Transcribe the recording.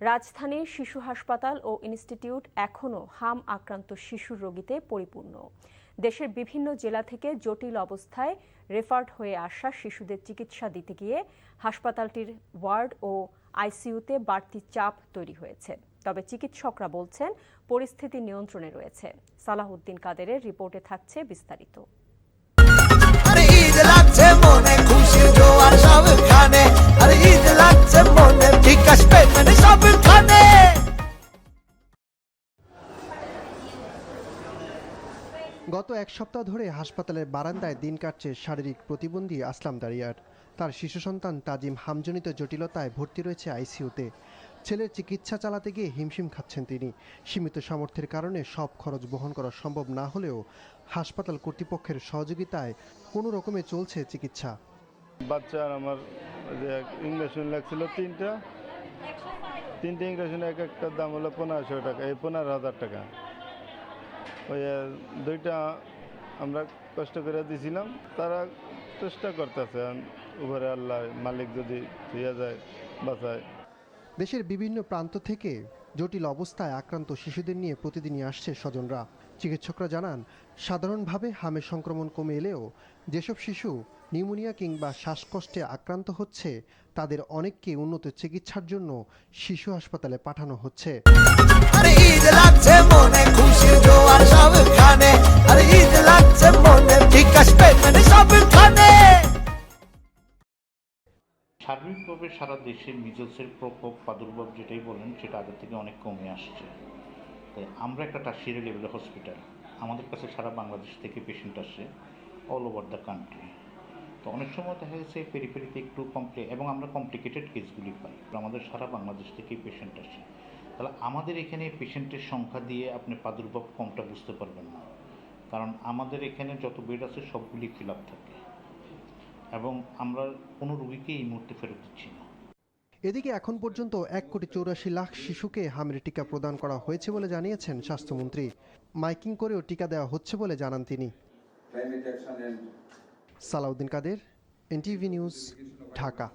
রাজধানীর শিশু হাসপাতাল ও ইনস্টিটিউট এখনও হাম আক্রান্ত শিশুর রোগীতে পরিপূর্ণ। দেশের বিভিন্ন জেলা থেকে জটিল অবস্থায় রেফার্ড হয়ে আসা শিশুদের চিকিৎসা দিতে গিয়ে হাসপাতালটির ওয়ার্ড ও আইসিইউতে বাড়তি চাপ তৈরি হয়েছে। তবে চিকিৎসকরা বলছেন পরিস্থিতি নিয়ন্ত্রণে রয়েছে। সালাহউদ্দিন কাদেরের রিপোর্টে থাকছে বিস্তারিত। গত এক সপ্তাহ ধরে হাসপাতালের বারান্দায় দিন কাটছে শারীরিক প্রতিবন্ধী আসলাম দারিয়ার। তার শিশু সন্তান তাজিম হামজনিত জটিলতায় ভর্তি রয়েছে আইসিইউতে। ছেলের চিকিৎসা চালাতে গিয়ে হিমশিম খাচ্ছেন তিনি। সীমিত সামর্থ্যের কারণে সব খরচ বহন করা সম্ভব না হলেও হাসপাতাল কর্তৃপক্ষের সহযোগিতায় কোনো রকমে চলছে চিকিৎসা। বাচ্চার আমার ইঞ্জেকশন লাগছিল তিনটা ইঞ্জেকশন এক একটার দাম হলো 1500 টাকা, 15,000 টাকা। ওই দুইটা আমরা কষ্ট করে দিয়েছিলাম, তারা চেষ্টা করতেছে। উপরে আল্লাহ মালিক যদি হইয়া যায় বাঁচায়। দেশের বিভিন্ন প্রান্ত থেকে জটিল অবস্থায় আক্রান্ত শিশুদের নিয়ে প্রতিদিনই আসছে স্বজনরা। চিকিৎসকরা জানান, সাধারণভাবে হামের সংক্রমণ কমে এলেও যেসব শিশু নিউমোনিয়া কিংবা শ্বাসকষ্টে আক্রান্ত হচ্ছে তাদের অনেককে উন্নত চিকিৎসার জন্য শিশু হাসপাতালে পাঠানো হচ্ছে। সার্বিকভাবে সারা দেশে মিজলসের প্রকোপ প্রাদুর্ভাব যেটাই বলেন সেটা আগের থেকে অনেক কমে আসছে। তাই আমরা একটা টার্সিয়ারি লেভেলের হসপিটাল, আমাদের কাছে সারা বাংলাদেশ থেকে পেশেন্ট আসে, অল ওভার দ্য কান্ট্রি। তো অনেক সময় দেখা গেছে পেরিফেরিতে একটু এবং আমরা কমপ্লিকেটেড কেসগুলি পাই। আমাদের সারা বাংলাদেশ থেকেই পেশেন্ট আসে। তাহলে আমাদের এখানে পেশেন্টের সংখ্যা দিয়ে আপনি প্রাদুর্ভাব কমটা বুঝতে পারবেন না, কারণ আমাদের এখানে যত বেড আছে সবগুলি ফিল আপ থাকে এবং আমরা কোনো রোগীকে এই মুহূর্তে ফেরত দিচ্ছি না। এদিকে এখন পর্যন্ত 1,84,00,000 শিশুকে হামের টিকা প্রদান করা হয়েছে বলে জানিয়েছেন স্বাস্থ্যমন্ত্রী। মাইকিং করেও টিকা দেওয়া হচ্ছে বলে জানান তিনি। সালাউদ্দিন কাদের, এনটিভি নিউজ, ঢাকা।